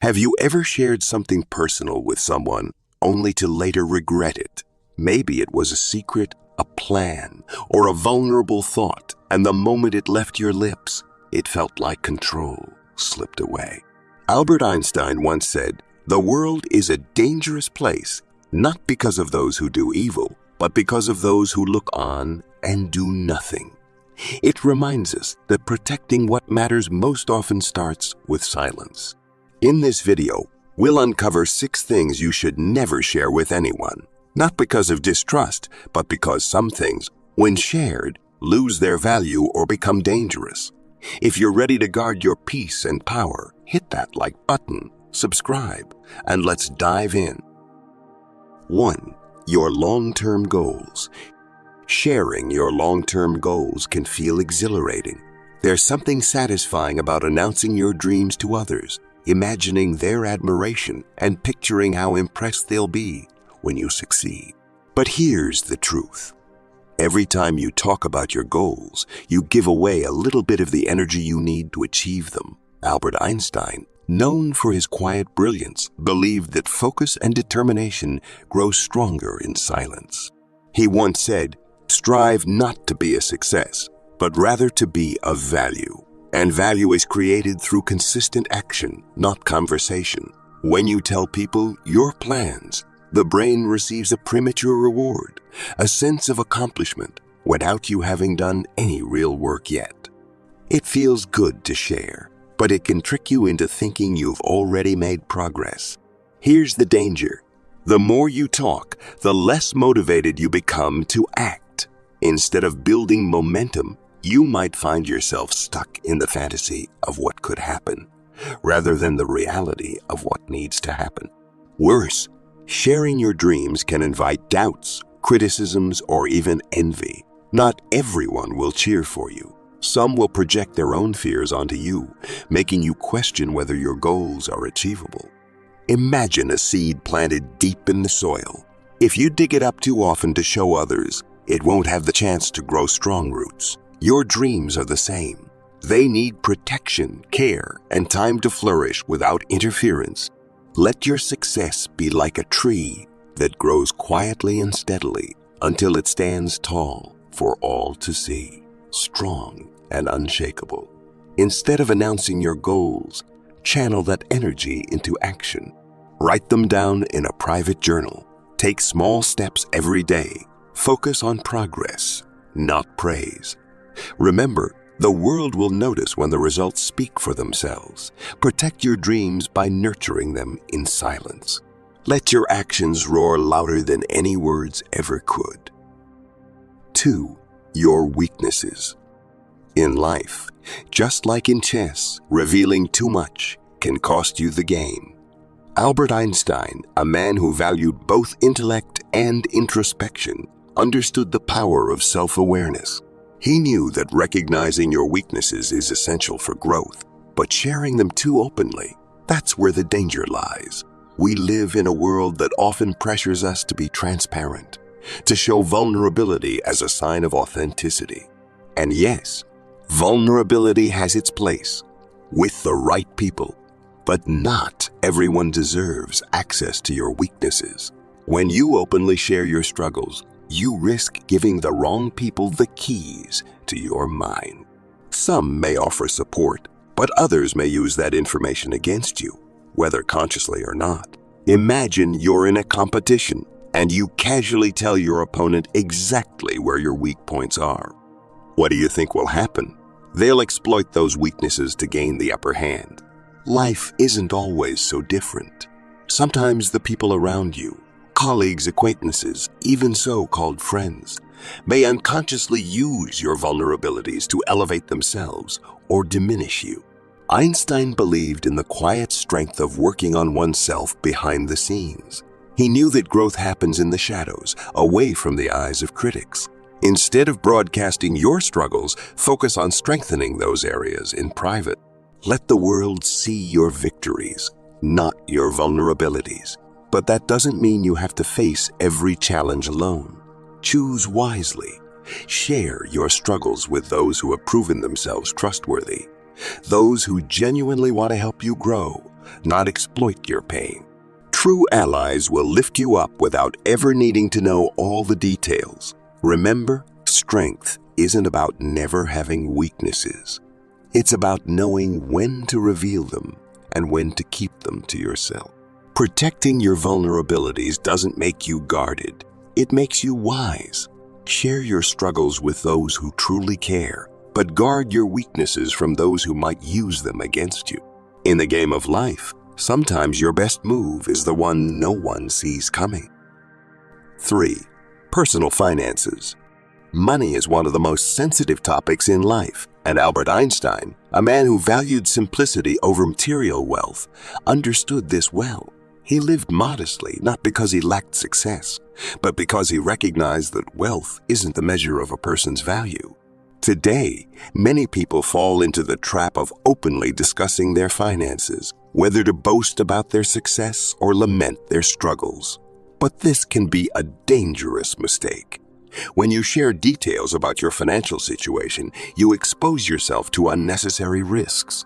Have you ever shared something personal with someone only to later regret it? Maybe it was a secret, a plan, or a vulnerable thought, and the moment it left your lips, it felt like control slipped away. Albert Einstein once said, "The world is a dangerous place, not because of those who do evil, but because of those who look on and do nothing." It reminds us that protecting what matters most often starts with silence. In this video, we'll uncover 6 things you should never share with anyone, not because of distrust, but because some things, when shared, lose their value or become dangerous. If you're ready to guard your peace and power, hit that like button, subscribe, and let's dive in. 1. Your long-term goals. Sharing your long-term goals can feel exhilarating. There's something satisfying about announcing your dreams to others, imagining their admiration, and picturing how impressed they'll be when you succeed. But here's the truth. Every time you talk about your goals, you give away a little bit of the energy you need to achieve them. Albert Einstein, known for his quiet brilliance, believed that focus and determination grow stronger in silence. He once said, "Strive not to be a success, but rather to be of value. And value is created through consistent action, not conversation. When you tell people your plans, the brain receives a premature reward, a sense of accomplishment, without you having done any real work yet. It feels good to share, but it can trick you into thinking you've already made progress. Here's the danger. The more you talk, the less motivated you become to act. Instead of building momentum, you might find yourself stuck in the fantasy of what could happen, rather than the reality of what needs to happen. Worse, sharing your dreams can invite doubts, criticisms, or even envy. Not everyone will cheer for you. Some will project their own fears onto you, making you question whether your goals are achievable. Imagine a seed planted deep in the soil. If you dig it up too often to show others, it won't have the chance to grow strong roots. Your dreams are the same. They need protection, care, and time to flourish without interference. Let your success be like a tree that grows quietly and steadily until it stands tall for all to see, strong and unshakable. Instead of announcing your goals, channel that energy into action. Write them down in a private journal. Take small steps every day. Focus on progress, not praise. Remember, the world will notice when the results speak for themselves. Protect your dreams by nurturing them in silence. Let your actions roar louder than any words ever could. 2. Your weaknesses. In life, just like in chess, revealing too much can cost you the game. Albert Einstein, a man who valued both intellect and introspection, understood the power of self-awareness. He knew that recognizing your weaknesses is essential for growth, but sharing them too openly, that's where the danger lies. We live in a world that often pressures us to be transparent, to show vulnerability as a sign of authenticity. And yes, vulnerability has its place with the right people, but not everyone deserves access to your weaknesses. When you openly share your struggles, you risk giving the wrong people the keys to your mind. Some may offer support, but others may use that information against you, whether consciously or not. Imagine you're in a competition and you casually tell your opponent exactly where your weak points are. What do you think will happen? They'll exploit those weaknesses to gain the upper hand. Life isn't always so different. Sometimes the people around you, colleagues, acquaintances, even so-called friends, may unconsciously use your vulnerabilities to elevate themselves or diminish you. Einstein believed in the quiet strength of working on oneself behind the scenes. He knew that growth happens in the shadows, away from the eyes of critics. Instead of broadcasting your struggles, focus on strengthening those areas in private. Let the world see your victories, not your vulnerabilities. But that doesn't mean you have to face every challenge alone. Choose wisely. Share your struggles with those who have proven themselves trustworthy, those who genuinely want to help you grow, not exploit your pain. True allies will lift you up without ever needing to know all the details. Remember, strength isn't about never having weaknesses. It's about knowing when to reveal them and when to keep them to yourself. Protecting your vulnerabilities doesn't make you guarded. It makes you wise. Share your struggles with those who truly care, but guard your weaknesses from those who might use them against you. In the game of life, sometimes your best move is the one no one sees coming. 3. Personal finances. Money is one of the most sensitive topics in life, and Albert Einstein, a man who valued simplicity over material wealth, understood this well. He lived modestly, not because he lacked success, but because he recognized that wealth isn't the measure of a person's value. Today, many people fall into the trap of openly discussing their finances, whether to boast about their success or lament their struggles. But this can be a dangerous mistake. When you share details about your financial situation, you expose yourself to unnecessary risks.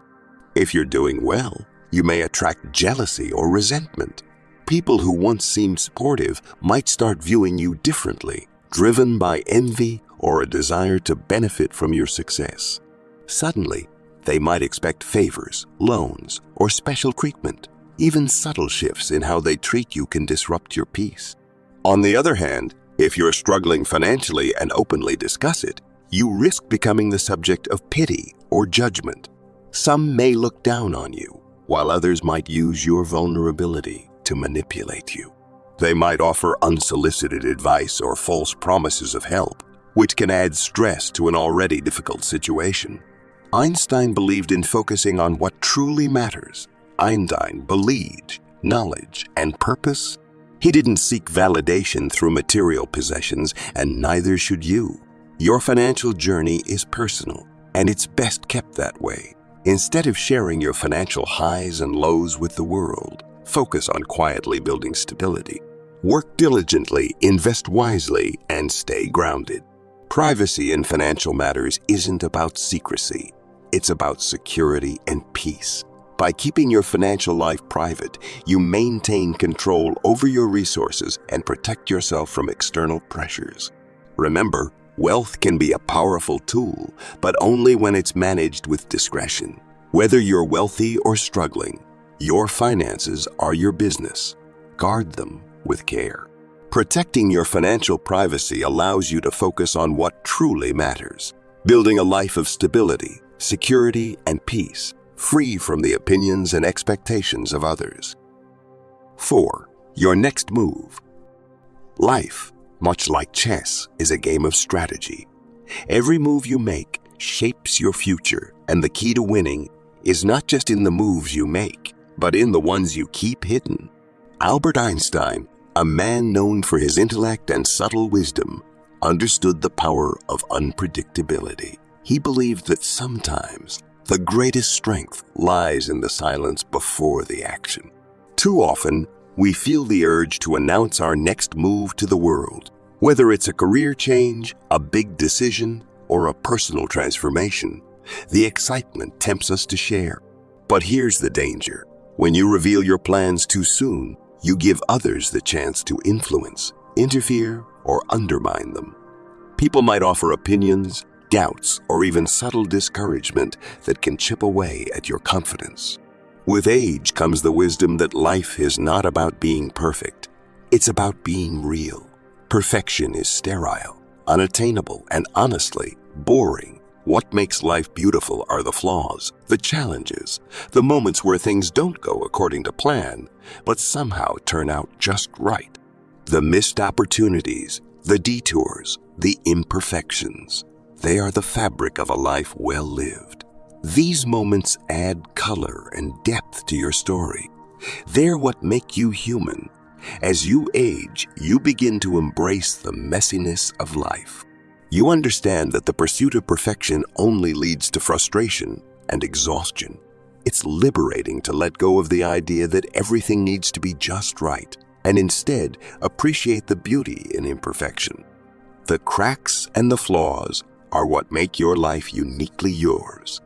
If you're doing well, you may attract jealousy or resentment. People who once seemed supportive might start viewing you differently, driven by envy or a desire to benefit from your success. Suddenly, they might expect favors, loans, or special treatment. Even subtle shifts in how they treat you can disrupt your peace. On the other hand, if you're struggling financially and openly discuss it, you risk becoming the subject of pity or judgment. Some may look down on you, while others might use your vulnerability to manipulate you. They might offer unsolicited advice or false promises of help, which can add stress to an already difficult situation. Einstein believed in focusing on what truly matters. Einstein believed knowledge and purpose. He didn't seek validation through material possessions, and neither should you. Your financial journey is personal, and it's best kept that way. Instead of sharing your financial highs and lows with the world, focus on quietly building stability. Work diligently, invest wisely, and stay grounded. Privacy in financial matters isn't about secrecy. It's about security and peace. By keeping your financial life private, you maintain control over your resources and protect yourself from external pressures. Remember, wealth can be a powerful tool, but only when it's managed with discretion. Whether you're wealthy or struggling, your finances are your business. Guard them with care. Protecting your financial privacy allows you to focus on what truly matters, building a life of stability, security, and peace, free from the opinions and expectations of others. 4. Your next move. Life, much like chess, is a game of strategy. Every move you make shapes your future, and the key to winning is not just in the moves you make, but in the ones you keep hidden. Albert Einstein, a man known for his intellect and subtle wisdom, understood the power of unpredictability. He believed that sometimes the greatest strength lies in the silence before the action. Too often, we feel the urge to announce our next move to the world. Whether it's a career change, a big decision, or a personal transformation, the excitement tempts us to share. But here's the danger. When you reveal your plans too soon, you give others the chance to influence, interfere, or undermine them. People might offer opinions, doubts, or even subtle discouragement that can chip away at your confidence. With age comes the wisdom that life is not about being perfect. It's about being real. Perfection is sterile, unattainable, and honestly, boring. What makes life beautiful are the flaws, the challenges, the moments where things don't go according to plan, but somehow turn out just right. The missed opportunities, the detours, the imperfections. They are the fabric of a life well lived. These moments add color and depth to your story. They're what make you human. As you age, you begin to embrace the messiness of life. You understand that the pursuit of perfection only leads to frustration and exhaustion. It's liberating to let go of the idea that everything needs to be just right, and instead appreciate the beauty in imperfection. The cracks and the flaws are what make your life uniquely yours.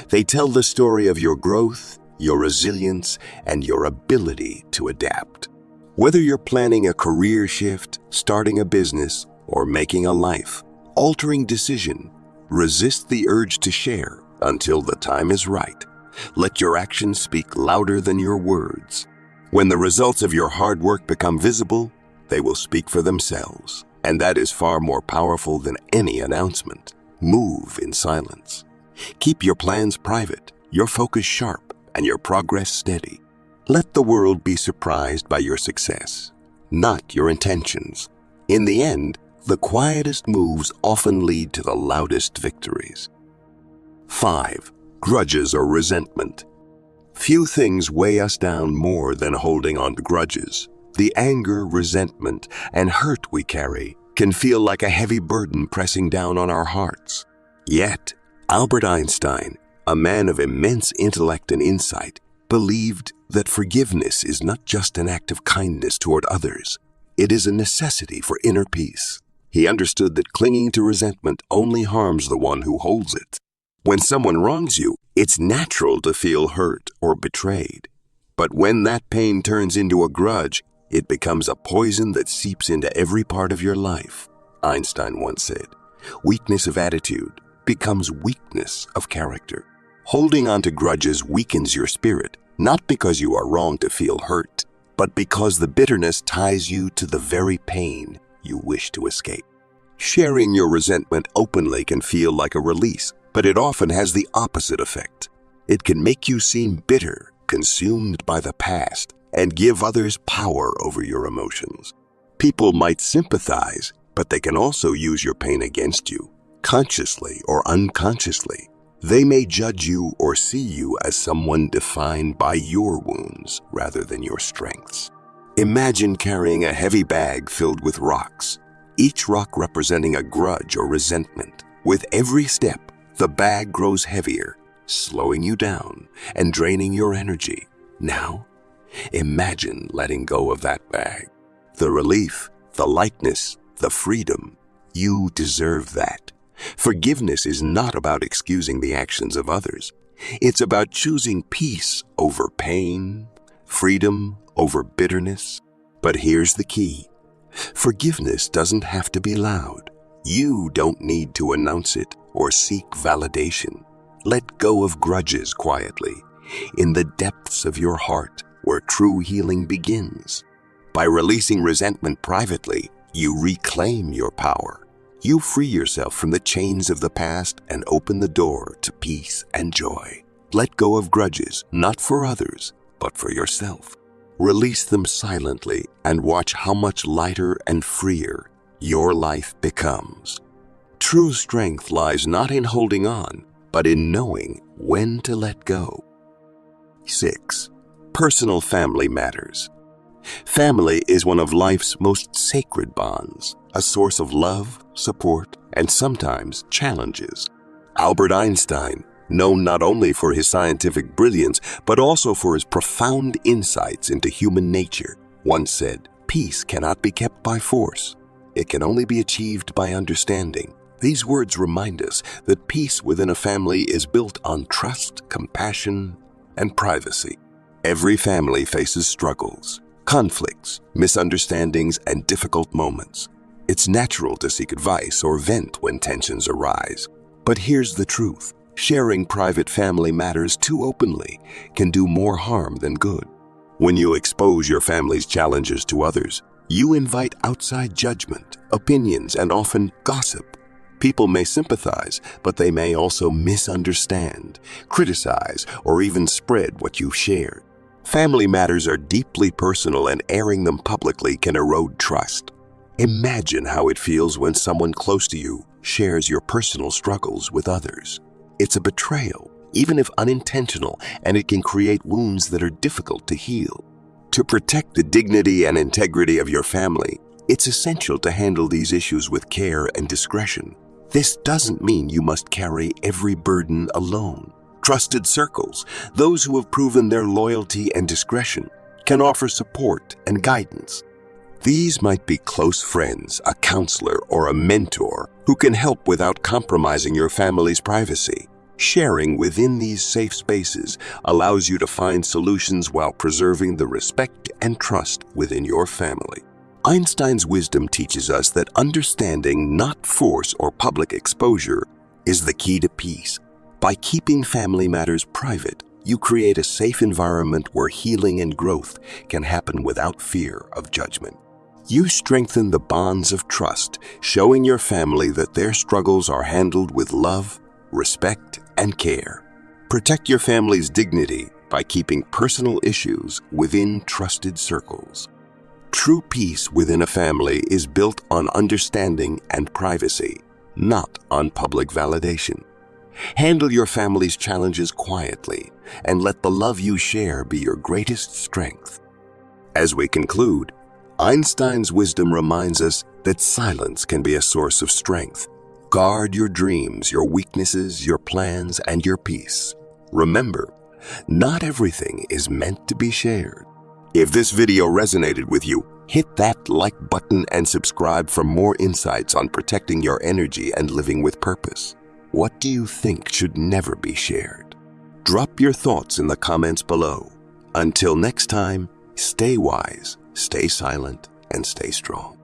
They tell the story of your growth, your resilience, and your ability to adapt. Whether you're planning a career shift, starting a business, or making a life-altering decision, resist the urge to share until the time is right. Let your actions speak louder than your words. When the results of your hard work become visible, they will speak for themselves, and that is far more powerful than any announcement. Move in silence. Keep your plans private, your focus sharp, and your progress steady. Let the world be surprised by your success, not your intentions. In the end, the quietest moves often lead to the loudest victories. 5. Grudges or resentment. Few things weigh us down more than holding on to grudges. The anger, resentment, and hurt we carry can feel like a heavy burden pressing down on our hearts. Yet, Albert Einstein, a man of immense intellect and insight, believed that forgiveness is not just an act of kindness toward others. It is a necessity for inner peace. He understood that clinging to resentment only harms the one who holds it. When someone wrongs you, it's natural to feel hurt or betrayed. But when that pain turns into a grudge, it becomes a poison that seeps into every part of your life. Einstein once said, "Weakness of attitude becomes weakness of character." Holding on to grudges weakens your spirit, not because you are wrong to feel hurt, but because the bitterness ties you to the very pain you wish to escape. Sharing your resentment openly can feel like a release, but it often has the opposite effect. It can make you seem bitter, consumed by the past, and give others power over your emotions. People might sympathize, but they can also use your pain against you, consciously or unconsciously. They may judge you or see you as someone defined by your wounds rather than your strengths. Imagine carrying a heavy bag filled with rocks, each rock representing a grudge or resentment. With every step, the bag grows heavier, slowing you down and draining your energy. Now, imagine letting go of that bag. The relief, the lightness, the freedom. You deserve that. Forgiveness is not about excusing the actions of others. It's about choosing peace over pain, freedom over bitterness. But here's the key. Forgiveness doesn't have to be loud. You don't need to announce it or seek validation. Let go of grudges quietly, in the depths of your heart where true healing begins. By releasing resentment privately, you reclaim your power. You free yourself from the chains of the past and open the door to peace and joy. Let go of grudges, not for others, but for yourself. Release them silently and watch how much lighter and freer your life becomes. True strength lies not in holding on, but in knowing when to let go. 6. Personal family matters. Family is one of life's most sacred bonds, a source of love, support, and sometimes challenges. Albert Einstein, known not only for his scientific brilliance, but also for his profound insights into human nature, once said, "Peace cannot be kept by force. It can only be achieved by understanding." These words remind us that peace within a family is built on trust, compassion, and privacy. Every family faces struggles, conflicts, misunderstandings, and difficult moments. It's natural to seek advice or vent when tensions arise. But here's the truth. Sharing private family matters too openly can do more harm than good. When you expose your family's challenges to others, you invite outside judgment, opinions, and often gossip. People may sympathize, but they may also misunderstand, criticize, or even spread what you've shared. Family matters are deeply personal, and airing them publicly can erode trust. Imagine how it feels when someone close to you shares your personal struggles with others. It's a betrayal, even if unintentional, and it can create wounds that are difficult to heal. To protect the dignity and integrity of your family, it's essential to handle these issues with care and discretion. This doesn't mean you must carry every burden alone. Trusted circles, those who have proven their loyalty and discretion, can offer support and guidance. These might be close friends, a counselor, or a mentor who can help without compromising your family's privacy. Sharing within these safe spaces allows you to find solutions while preserving the respect and trust within your family. Einstein's wisdom teaches us that understanding, not force or public exposure, is the key to peace. By keeping family matters private, you create a safe environment where healing and growth can happen without fear of judgment. You strengthen the bonds of trust, showing your family that their struggles are handled with love, respect, and care. Protect your family's dignity by keeping personal issues within trusted circles. True peace within a family is built on understanding and privacy, not on public validation. Handle your family's challenges quietly and let the love you share be your greatest strength. As we conclude, Einstein's wisdom reminds us that silence can be a source of strength. Guard your dreams, your weaknesses, your plans, and your peace. Remember, not everything is meant to be shared. If this video resonated with you, hit that like button and subscribe for more insights on protecting your energy and living with purpose. What do you think should never be shared? Drop your thoughts in the comments below. Until next time, stay wise, stay silent, and stay strong.